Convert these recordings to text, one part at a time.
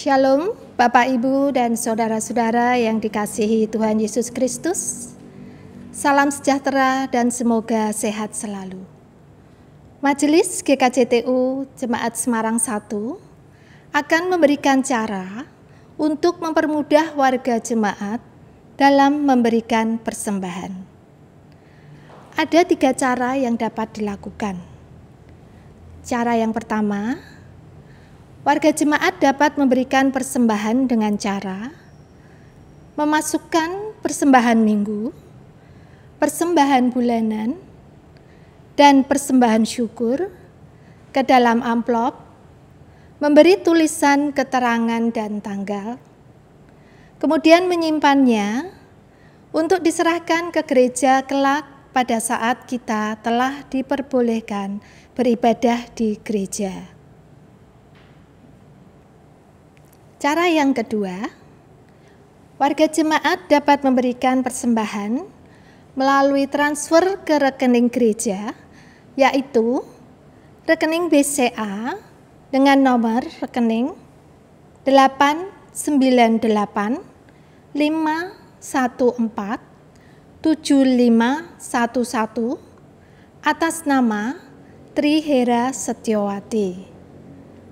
Shalom, Bapak, Ibu, dan saudara-saudara yang dikasihi Tuhan Yesus Kristus. Salam sejahtera dan semoga sehat selalu. Majelis GKJTU Jemaat Semarang 1 akan memberikan cara untuk mempermudah warga jemaat dalam memberikan persembahan. Ada 3 cara yang dapat dilakukan. Cara yang pertama, warga jemaat dapat memberikan persembahan dengan cara memasukkan persembahan minggu, persembahan bulanan, dan persembahan syukur ke dalam amplop, memberi tulisan keterangan dan tanggal, kemudian menyimpannya untuk diserahkan ke gereja kelak pada saat kita telah diperbolehkan beribadah di gereja. Cara yang kedua, warga jemaat dapat memberikan persembahan melalui transfer ke rekening gereja, yaitu rekening BCA dengan nomor rekening 898 514 7511 atas nama Trihera Setiawati.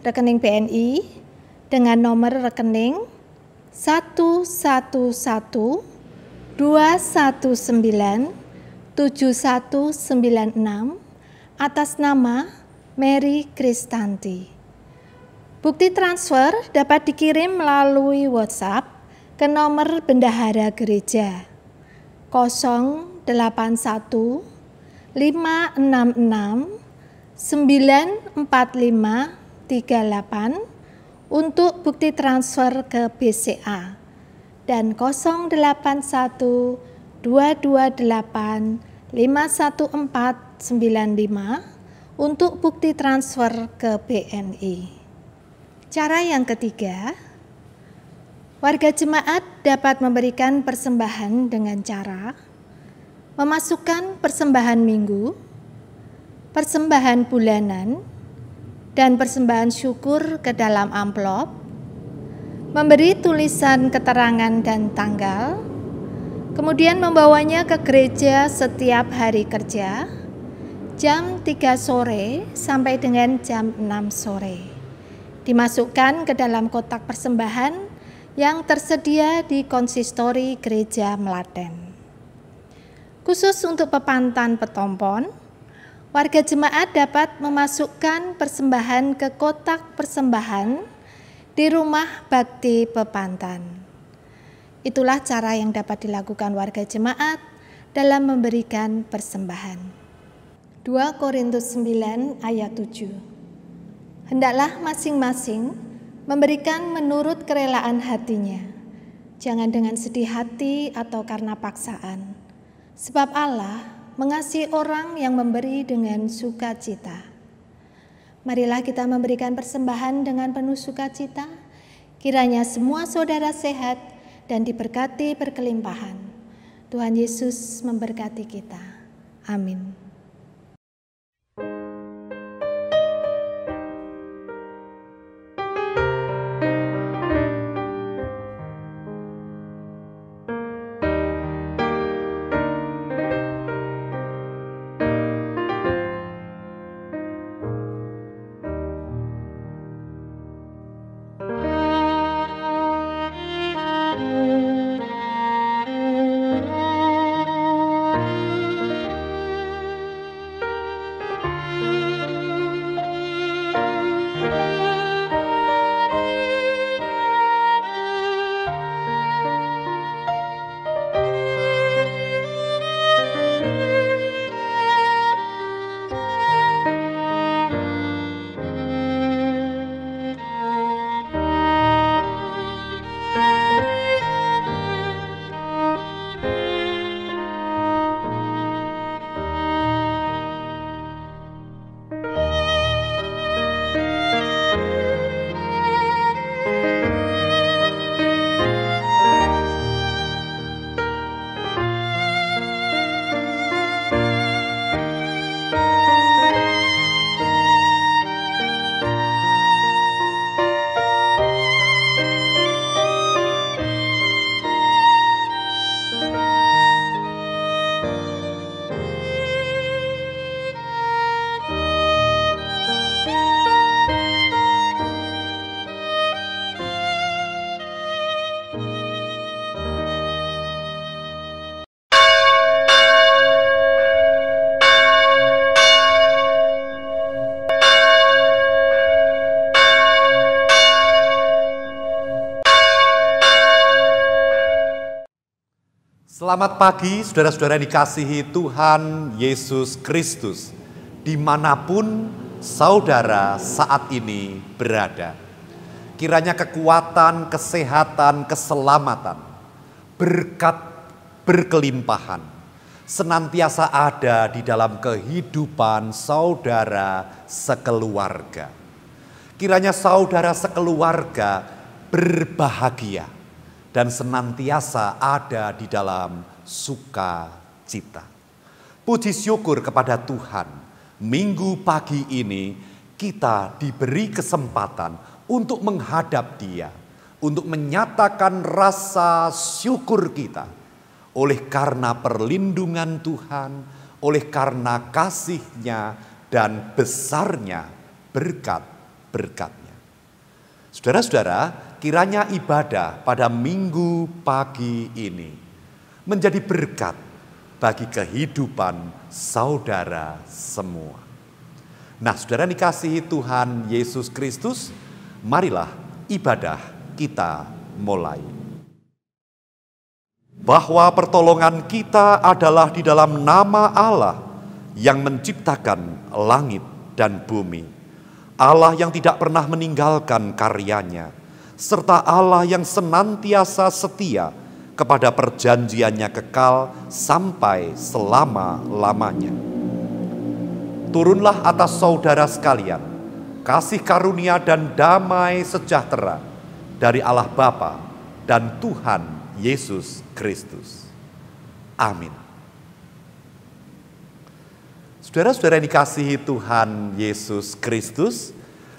Rekening BNI dengan nomor rekening 111-219-7196 atas nama Mary Kristanti. Bukti transfer dapat dikirim melalui WhatsApp ke nomor bendahara gereja 081 566 94538 untuk bukti transfer ke BCA dan 081 228 51495 untuk bukti transfer ke BNI. Cara yang ketiga, warga jemaat dapat memberikan persembahan dengan cara memasukkan persembahan minggu, persembahan bulanan, dan persembahan syukur ke dalam amplop, memberi tulisan keterangan dan tanggal, kemudian membawanya ke gereja setiap hari kerja, jam 3 sore sampai dengan jam 6 sore. Dimasukkan ke dalam kotak persembahan yang tersedia di konsistori gereja Melaten. Khusus untuk Pepantan Petompon, warga jemaat dapat memasukkan persembahan ke kotak persembahan di rumah bakti Pepantan. Itulah cara yang dapat dilakukan warga jemaat dalam memberikan persembahan. 2 Korintus 9 ayat 7. Hendaklah masing-masing memberikan menurut kerelaan hatinya, jangan dengan sedih hati atau karena paksaan, sebab Allah mengasihi orang yang memberi dengan sukacita. Marilah kita memberikan persembahan dengan penuh sukacita, kiranya semua saudara sehat dan diberkati berkelimpahan. Tuhan Yesus memberkati kita. Amin. Selamat pagi saudara-saudara yang dikasihi Tuhan Yesus Kristus, dimanapun saudara saat ini berada. Kiranya kekuatan, kesehatan, keselamatan, berkat, berkelimpahan senantiasa ada di dalam kehidupan saudara sekeluarga. Kiranya saudara sekeluarga berbahagia dan senantiasa ada di dalam sukacita. Puji syukur kepada Tuhan, minggu pagi ini kita diberi kesempatan untuk menghadap Dia, untuk menyatakan rasa syukur kita oleh karena perlindungan Tuhan, oleh karena kasih-Nya dan besarnya berkat-berkat-Nya. Saudara-saudara, kiranya ibadah pada minggu pagi ini menjadi berkat bagi kehidupan saudara semua. Nah, saudara dikasihi Tuhan Yesus Kristus, marilah ibadah kita mulai. Bahwa pertolongan kita adalah di dalam nama Allah yang menciptakan langit dan bumi. Allah yang tidak pernah meninggalkan karyanya, serta Allah yang senantiasa setia kepada perjanjiannya kekal sampai selama-lamanya. Turunlah atas saudara sekalian kasih karunia dan damai sejahtera dari Allah Bapa dan Tuhan Yesus Kristus. Amin. Saudara-saudara yang dikasihi Tuhan Yesus Kristus,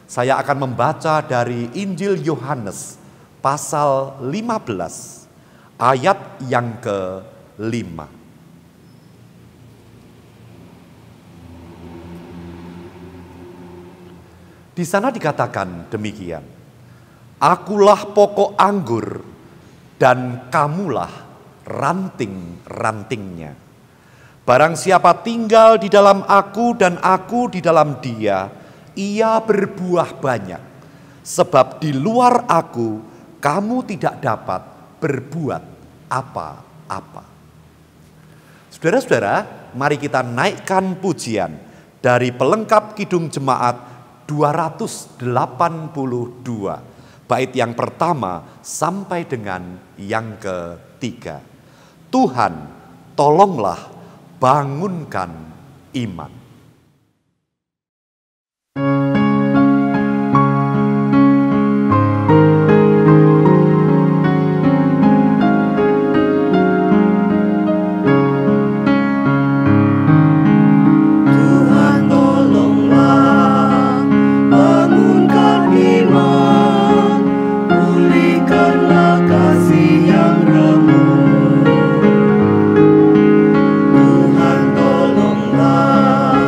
saya akan membaca dari Injil Yohanes pasal 15 ayat yang ke-5. Di sana dikatakan demikian, "Akulah pokok anggur dan kamulah ranting-rantingnya. Barang siapa tinggal di dalam aku dan aku di dalam dia, ia berbuah banyak. Sebab di luar aku, kamu tidak dapat berbuat apa-apa." Saudara-saudara, mari kita naikkan pujian dari pelengkap Kidung Jemaat 282. Bait yang pertama sampai dengan yang ketiga. Tuhan, tolonglah bangunkan iman. Tuhan tolonglah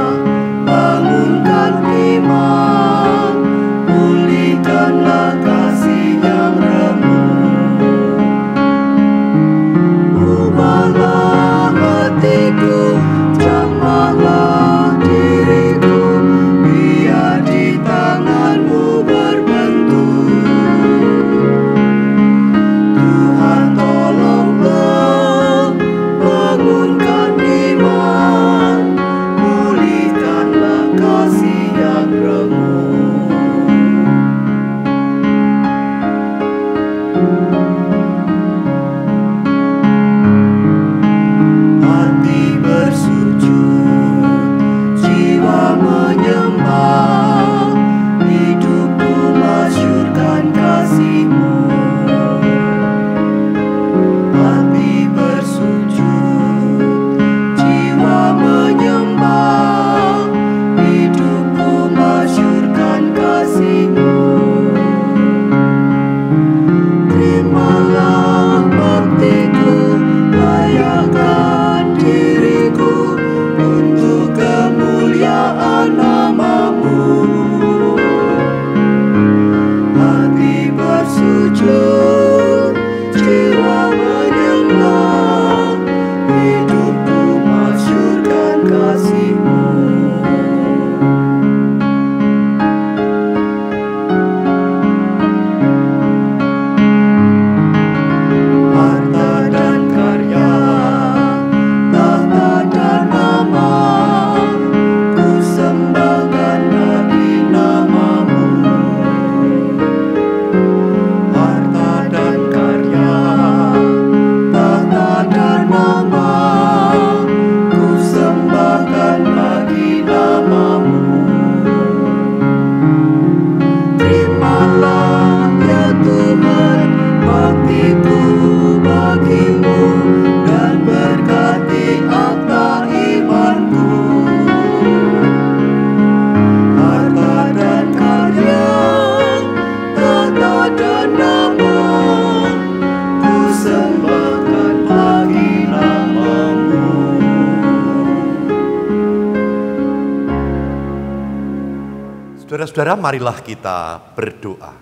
Saudara-saudara, marilah kita berdoa.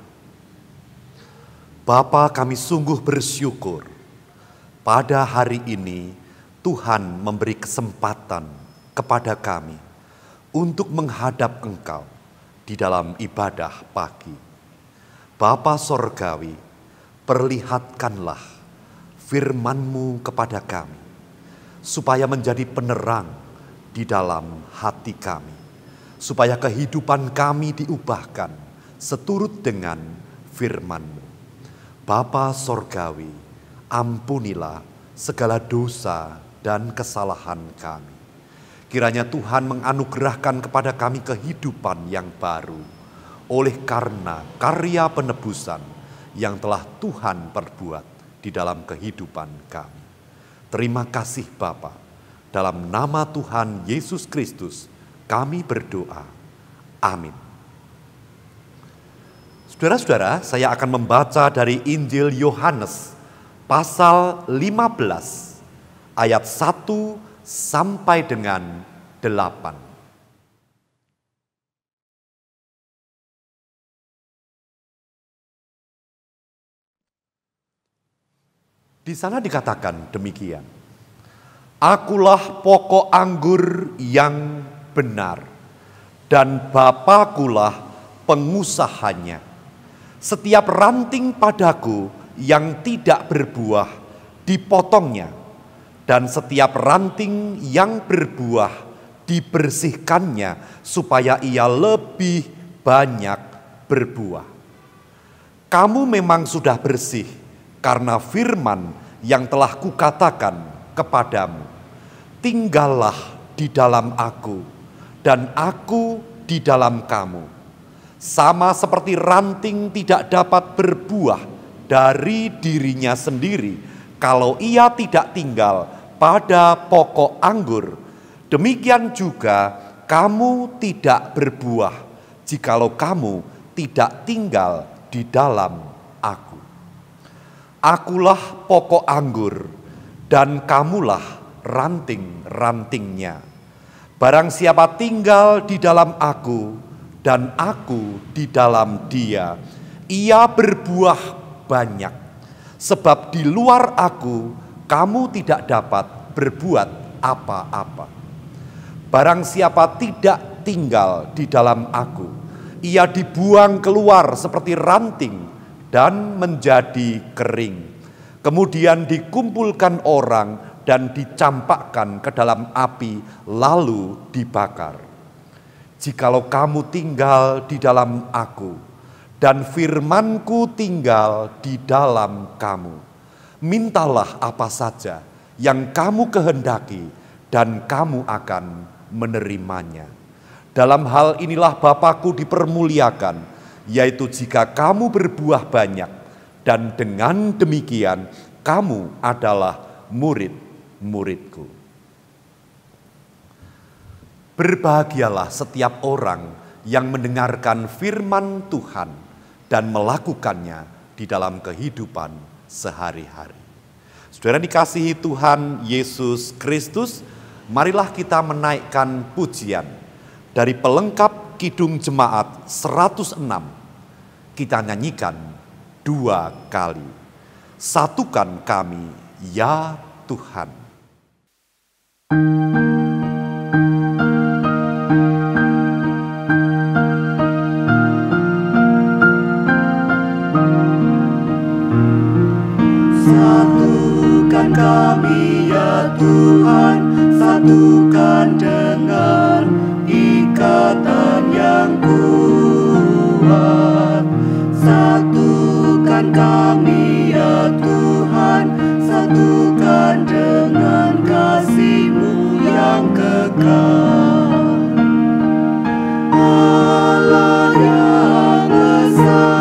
Bapa, kami sungguh bersyukur pada hari ini Tuhan memberi kesempatan kepada kami untuk menghadap Engkau di dalam ibadah pagi. Bapa Sorgawi, perlihatkanlah firman-Mu kepada kami, supaya menjadi penerang di dalam hati kami, supaya kehidupan kami diubahkan seturut dengan firman-Mu. Bapa Sorgawi, ampunilah segala dosa dan kesalahan kami. Kiranya Tuhan menganugerahkan kepada kami kehidupan yang baru oleh karena karya penebusan yang telah Tuhan perbuat di dalam kehidupan kami. Terima kasih Bapa. Dalam nama Tuhan Yesus Kristus kami berdoa. Amin. Saudara-saudara, saya akan membaca dari Injil Yohanes pasal 15 ayat 1 sampai dengan 8. Di sana dikatakan demikian. Akulah pokok anggur yang benar, dan Bapakulah pengusahanya. Setiap ranting padaku yang tidak berbuah dipotongnya, dan setiap ranting yang berbuah dibersihkannya supaya ia lebih banyak berbuah. Kamu memang sudah bersih karena firman yang telah kukatakan kepadamu. Tinggallah di dalam aku dan aku di dalam kamu. Sama seperti ranting tidak dapat berbuah dari dirinya sendiri kalau ia tidak tinggal pada pokok anggur, demikian juga kamu tidak berbuah jikalau kamu tidak tinggal di dalam aku. Akulah pokok anggur dan kamulah ranting-rantingnya. Barang siapa tinggal di dalam aku dan aku di dalam dia, ia berbuah banyak. Sebab di luar aku, kamu tidak dapat berbuat apa-apa. Barang siapa tidak tinggal di dalam aku, ia dibuang keluar seperti ranting dan menjadi kering. Kemudian dikumpulkan orang dan dicampakkan ke dalam api, lalu dibakar. Jikalau kamu tinggal di dalam aku, dan firman-Ku tinggal di dalam kamu, mintalah apa saja yang kamu kehendaki, dan kamu akan menerimanya. Dalam hal inilah Bapa-Ku dipermuliakan, yaitu jika kamu berbuah banyak, dan dengan demikian kamu adalah murid-murid-Ku. Berbahagialah setiap orang yang mendengarkan firman Tuhan dan melakukannya di dalam kehidupan sehari-hari. Saudara dikasihi Tuhan Yesus Kristus, marilah kita menaikkan pujian dari pelengkap Kidung Jemaat 106. Kita nyanyikan 2 kali. Satukan kami, ya Tuhan. Satukan kami ya Tuhan, satukan dengan ikatan yang kuat. Satukan kami ya Tuhan, satukan dengan kasih-Mu yang kekal. Allah yang esa,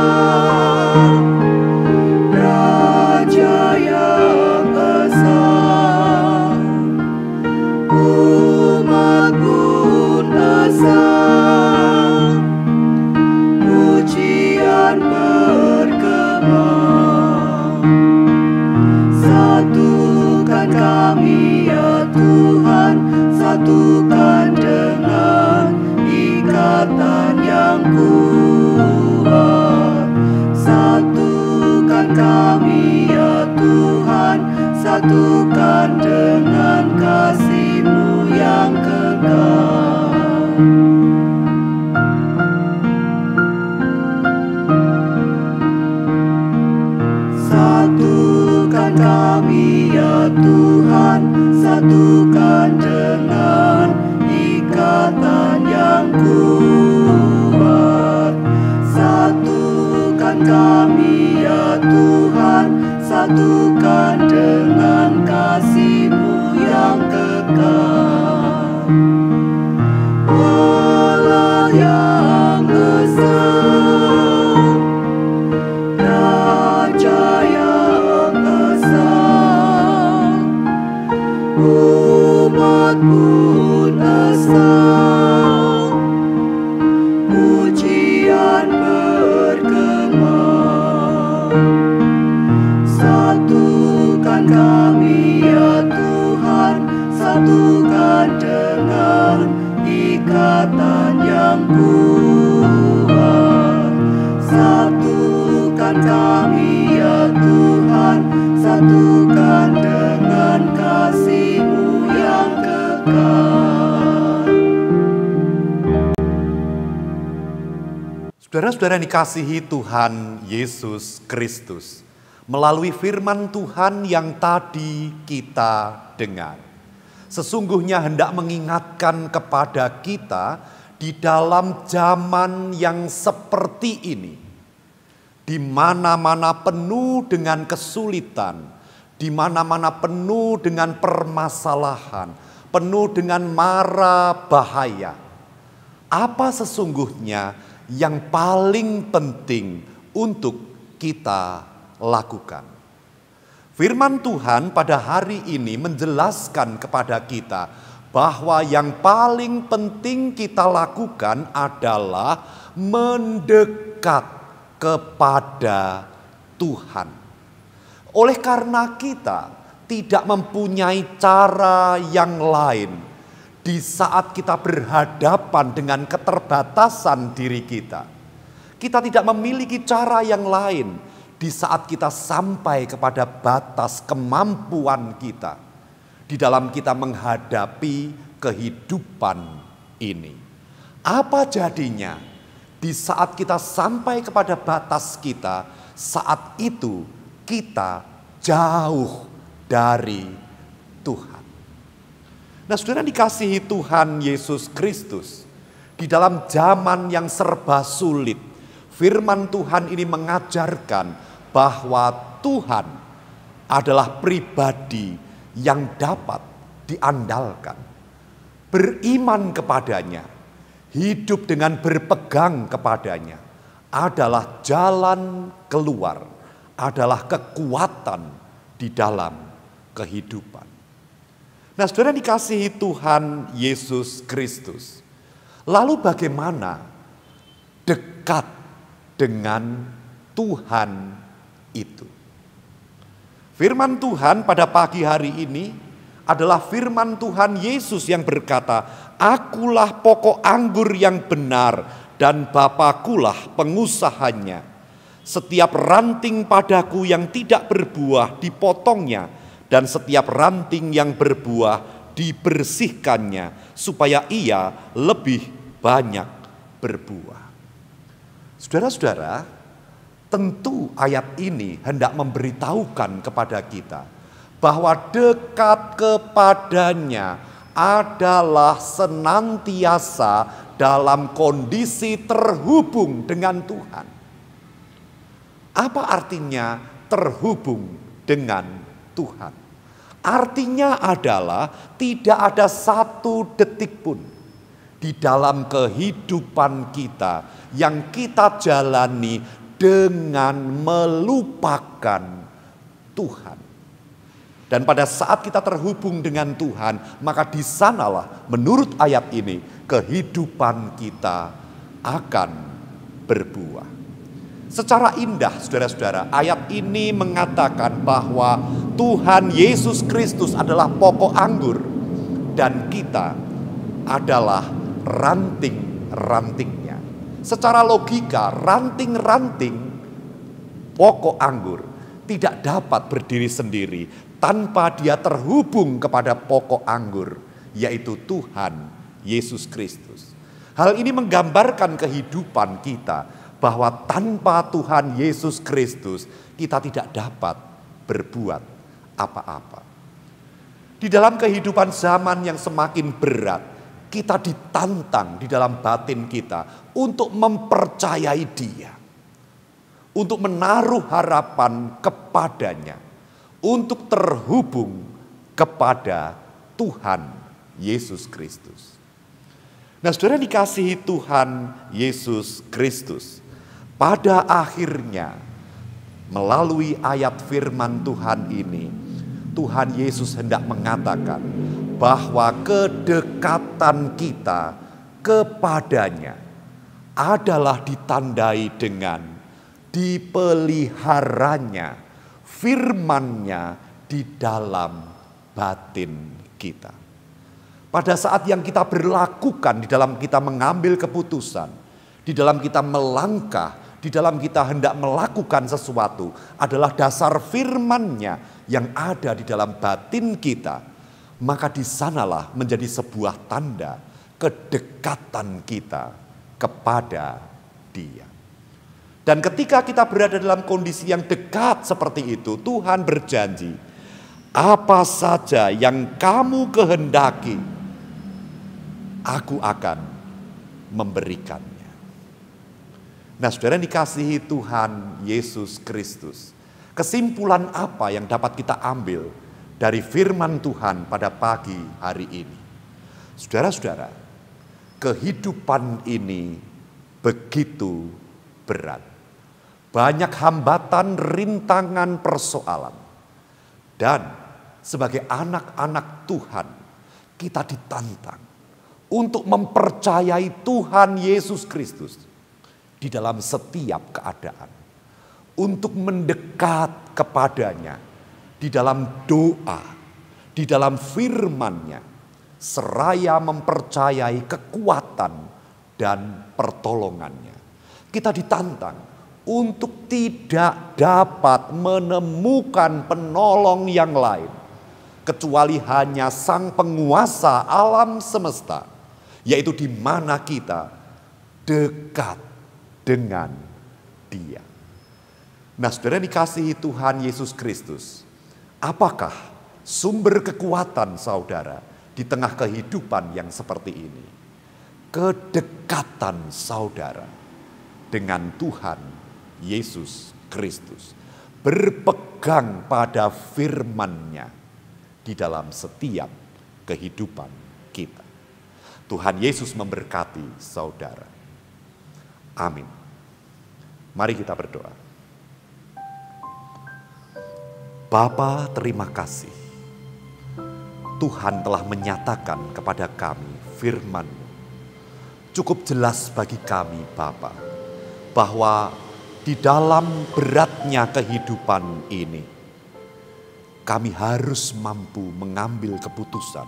satukan dengan ikatan yang yang kuat. Satukan kami ya Tuhan, satukan dengan kasih-Mu yang kekal. Satukan kami ya Tuhan, satukan dengan ikatan yang kuat. Satukan kami ya Tuhan, satukan dengan kasih-Mu yang kekal. Allah yang esa, Raja yang esa, umat pun esa, pujian bergema. Satukan kami ya Tuhan, satukan dengan ikatan yang kuat. Satukan kami ya Tuhan, satukan dengan kasih-Mu yang kekal. Saudara-saudara yang dikasihi Tuhan Yesus Kristus, melalui firman Tuhan yang tadi kita dengar, sesungguhnya hendak mengingatkan kepada kita di dalam zaman yang seperti ini, di mana-mana penuh dengan kesulitan, di mana-mana penuh dengan permasalahan, penuh dengan mara bahaya. Apa sesungguhnya yang paling penting untuk kita lakukan? Firman Tuhan pada hari ini menjelaskan kepada kita bahwa yang paling penting kita lakukan adalah mendekat kepada Tuhan. Oleh karena kita tidak mempunyai cara yang lain di saat kita berhadapan dengan keterbatasan diri kita. Kita tidak memiliki cara yang lain di saat kita sampai kepada batas kemampuan kita di dalam kita menghadapi kehidupan ini. Apa jadinya di saat kita sampai kepada batas kita, saat itu kita jauh dari Tuhan. Nah, saudara dikasihi Tuhan Yesus Kristus, di dalam zaman yang serba sulit, firman Tuhan ini mengajarkan bahwa Tuhan adalah pribadi yang dapat diandalkan. Beriman kepadanya, hidup dengan berpegang kepadanya adalah jalan keluar, adalah kekuatan di dalam kehidupan. Nah, saudara dikasihi Tuhan Yesus Kristus, lalu bagaimana dekat dengan Tuhan itu? Firman Tuhan pada pagi hari ini adalah firman Tuhan Yesus yang berkata, "Akulah pokok anggur yang benar dan Bapakulah pengusahanya. Setiap ranting padaku yang tidak berbuah dipotongnya, dan setiap ranting yang berbuah dibersihkannya, supaya ia lebih banyak berbuah." Saudara-saudara, tentu ayat ini hendak memberitahukan kepada kita bahwa dekat kepadanya adalah senantiasa dalam kondisi terhubung dengan Tuhan. Apa artinya terhubung dengan Tuhan? Artinya adalah tidak ada satu detik pun di dalam kehidupan kita yang kita jalani dengan melupakan Tuhan. Dan pada saat kita terhubung dengan Tuhan, maka di sanalah menurut ayat ini kehidupan kita akan berbuah. Secara indah, saudara-saudara, ayat ini mengatakan bahwa Tuhan Yesus Kristus adalah pokok anggur dan kita adalah ranting-rantingnya. Secara logika, ranting-ranting pokok anggur tidak dapat berdiri sendiri tanpa dia terhubung kepada pokok anggur, yaitu Tuhan Yesus Kristus. Hal ini menggambarkan kehidupan kita, bahwa tanpa Tuhan Yesus Kristus kita tidak dapat berbuat apa-apa. Di dalam kehidupan zaman yang semakin berat, kita ditantang di dalam batin kita untuk mempercayai Dia, untuk menaruh harapan kepadanya, untuk terhubung kepada Tuhan Yesus Kristus. Nah, saudara dikasihi Tuhan Yesus Kristus, pada akhirnya melalui ayat firman Tuhan ini, Tuhan Yesus hendak mengatakan bahwa kedekatan kita kepadanya adalah ditandai dengan dipeliharanya firman-Nya di dalam batin kita. Pada saat yang kita berlakukan, di dalam kita mengambil keputusan, di dalam kita melangkah, di dalam kita hendak melakukan sesuatu, adalah dasar firman-Nya yang ada di dalam batin kita, maka di sanalah menjadi sebuah tanda kedekatan kita kepada Dia. Dan ketika kita berada dalam kondisi yang dekat seperti itu, Tuhan berjanji, apa saja yang kamu kehendaki, aku akan memberikannya. Nah, saudara dikasihi Tuhan Yesus Kristus, kesimpulan apa yang dapat kita ambil dari firman Tuhan pada pagi hari ini? Saudara-saudara, kehidupan ini begitu berat. Banyak hambatan, rintangan, persoalan. Dan sebagai anak-anak Tuhan, kita ditantang untuk mempercayai Tuhan Yesus Kristus di dalam setiap keadaan. Untuk mendekat kepadanya di dalam doa, di dalam firman-Nya, seraya mempercayai kekuatan dan pertolongannya. Kita ditantang untuk tidak dapat menemukan penolong yang lain kecuali hanya Sang Penguasa alam semesta, yaitu di mana kita dekat dengan Dia. Nah, saudara dikasihi Tuhan Yesus Kristus, apakah sumber kekuatan saudara di tengah kehidupan yang seperti ini? Kedekatan saudara dengan Tuhan Yesus Kristus, berpegang pada firman-Nya di dalam setiap kehidupan kita. Tuhan Yesus memberkati saudara. Amin. Mari kita berdoa. Bapa, terima kasih. Tuhan telah menyatakan kepada kami firman-Mu. Cukup jelas bagi kami, Bapa, bahwa di dalam beratnya kehidupan ini, kami harus mampu mengambil keputusan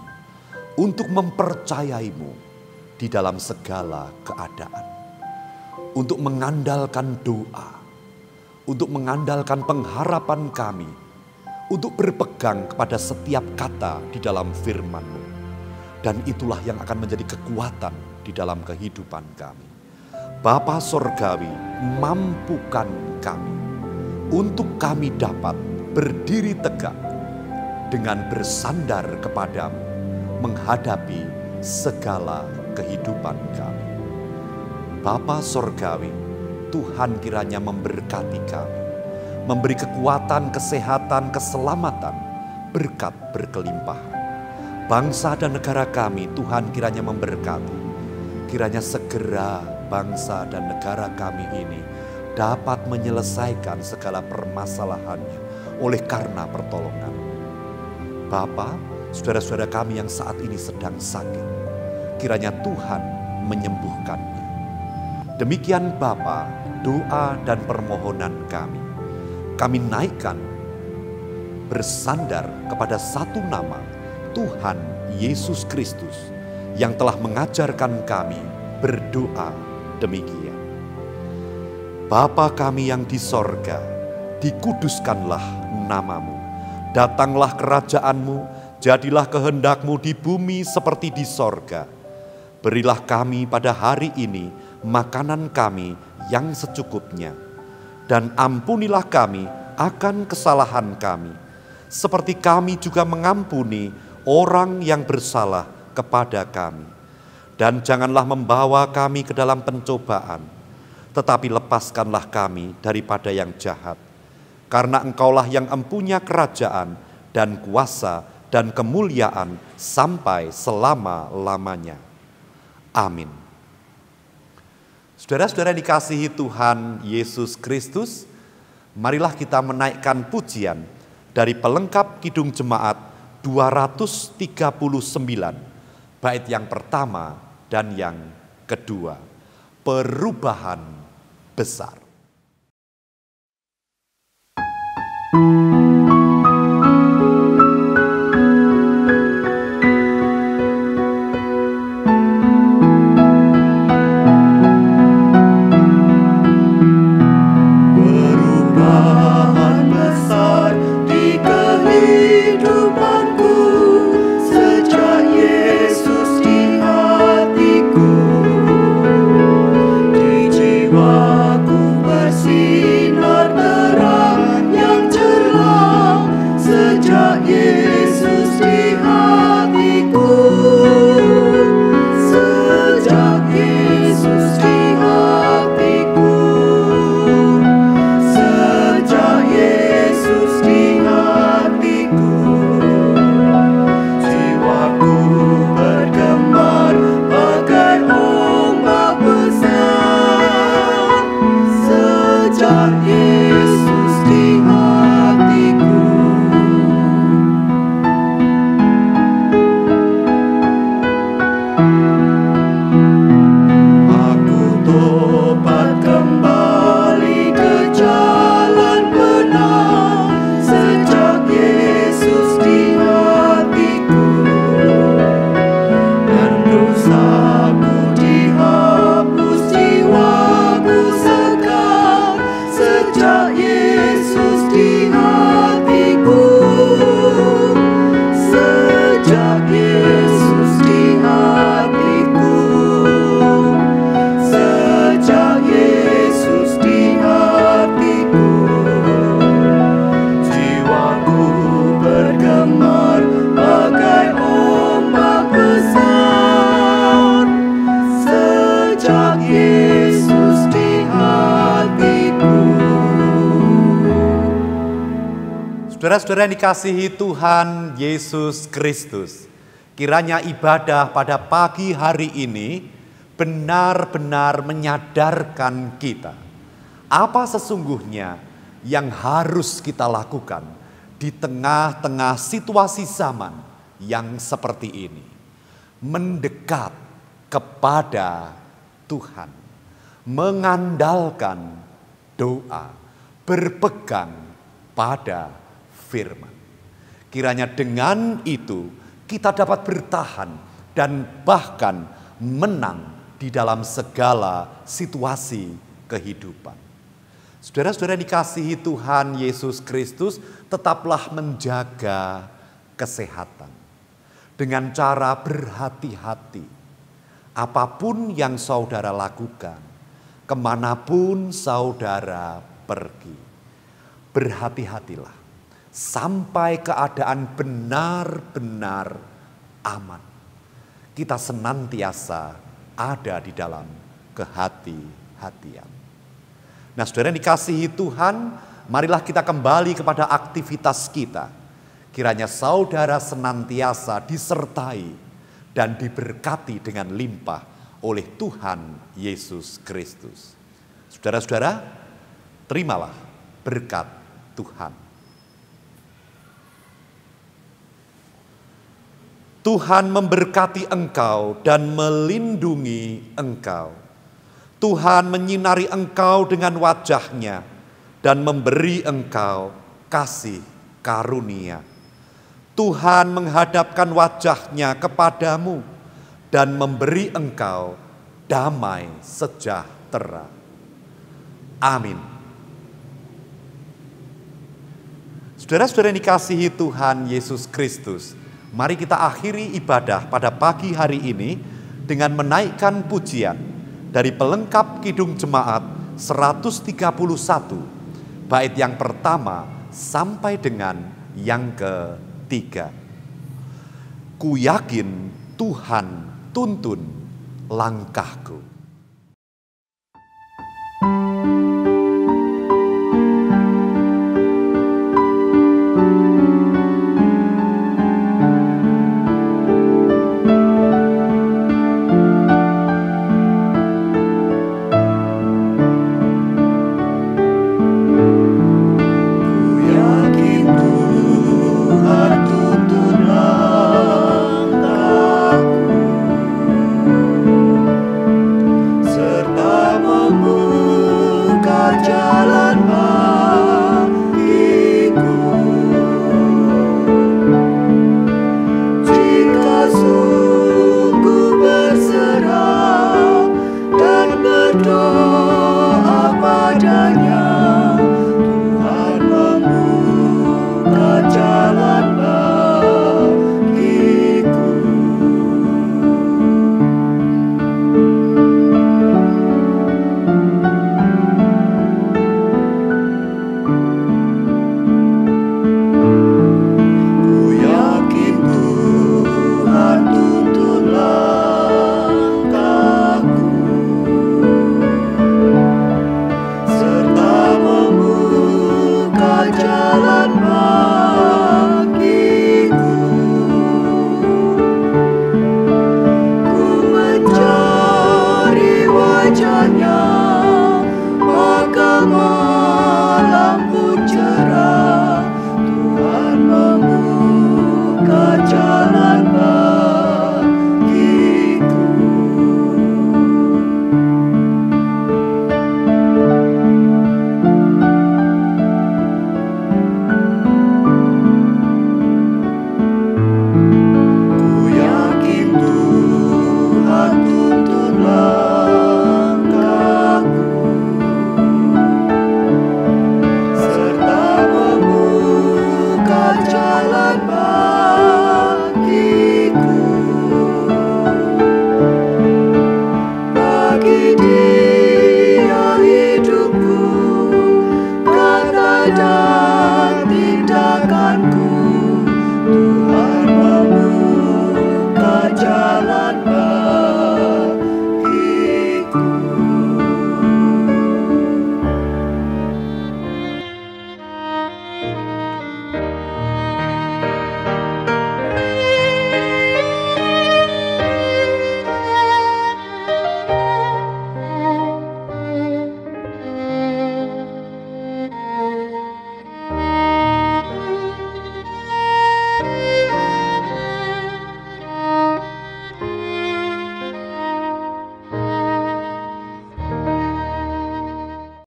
untuk mempercayai-Mu di dalam segala keadaan. Untuk mengandalkan doa, untuk mengandalkan pengharapan kami, untuk berpegang kepada setiap kata di dalam firman-Mu. Dan itulah yang akan menjadi kekuatan di dalam kehidupan kami. Bapa Sorgawi, mampukan kami untuk kami dapat berdiri tegak dengan bersandar kepadamu menghadapi segala kehidupan kami. Bapa Sorgawi, Tuhan kiranya memberkati kami, memberi kekuatan, kesehatan, keselamatan, berkat berkelimpahan. Bangsa dan negara kami Tuhan kiranya memberkati. Kiranya segera bangsa dan negara kami ini dapat menyelesaikan segala permasalahannya oleh karena pertolongan. Bapa, saudara-saudara kami yang saat ini sedang sakit, kiranya Tuhan menyembuhkannya. Demikian Bapa, doa dan permohonan kami. Kami naikkan bersandar kepada satu nama, Tuhan Yesus Kristus, yang telah mengajarkan kami berdoa demikian. Bapa kami yang di sorga, dikuduskanlah namamu. Datanglah kerajaan-Mu, jadilah kehendak-Mu di bumi seperti di sorga. Berilah kami pada hari ini makanan kami yang secukupnya. Dan ampunilah kami akan kesalahan kami, seperti kami juga mengampuni orang yang bersalah kepada kami. Dan janganlah membawa kami ke dalam pencobaan, tetapi lepaskanlah kami daripada yang jahat. Karena Engkaulah yang empunya kerajaan dan kuasa dan kemuliaan sampai selama-lamanya. Amin. Saudara-saudara dikasihi Tuhan Yesus Kristus, marilah kita menaikkan pujian dari pelengkap Kidung Jemaat 239, bait yang pertama dan yang kedua, perubahan besar. Saudara-saudara yang dikasihi Tuhan Yesus Kristus, kiranya ibadah pada pagi hari ini benar-benar menyadarkan kita apa sesungguhnya yang harus kita lakukan di tengah-tengah situasi zaman yang seperti ini. Mendekat kepada Tuhan, mengandalkan doa, berpegang pada firman. Kiranya dengan itu kita dapat bertahan dan bahkan menang di dalam segala situasi kehidupan. Saudara-saudara dikasihi Tuhan Yesus Kristus, tetaplah menjaga kesehatan dengan cara berhati-hati. Apapun yang saudara lakukan, kemanapun saudara pergi, berhati-hatilah sampai keadaan benar-benar aman. Kita senantiasa ada di dalam kehati-hatian. Nah, saudara yang dikasihi Tuhan, marilah kita kembali kepada aktivitas kita. Kiranya saudara senantiasa disertai dan diberkati dengan limpah oleh Tuhan Yesus Kristus. Saudara-saudara, terimalah berkat Tuhan. Tuhan memberkati engkau dan melindungi engkau. Tuhan menyinari engkau dengan wajah-Nya dan memberi engkau kasih karunia. Tuhan menghadapkan wajah-Nya kepadamu dan memberi engkau damai sejahtera. Amin. Saudara-saudara yang dikasihi Tuhan Yesus Kristus, mari kita akhiri ibadah pada pagi hari ini dengan menaikkan pujian dari pelengkap Kidung Jemaat 131, bait yang pertama sampai dengan yang ketiga. Ku yakin Tuhan tuntun langkahku.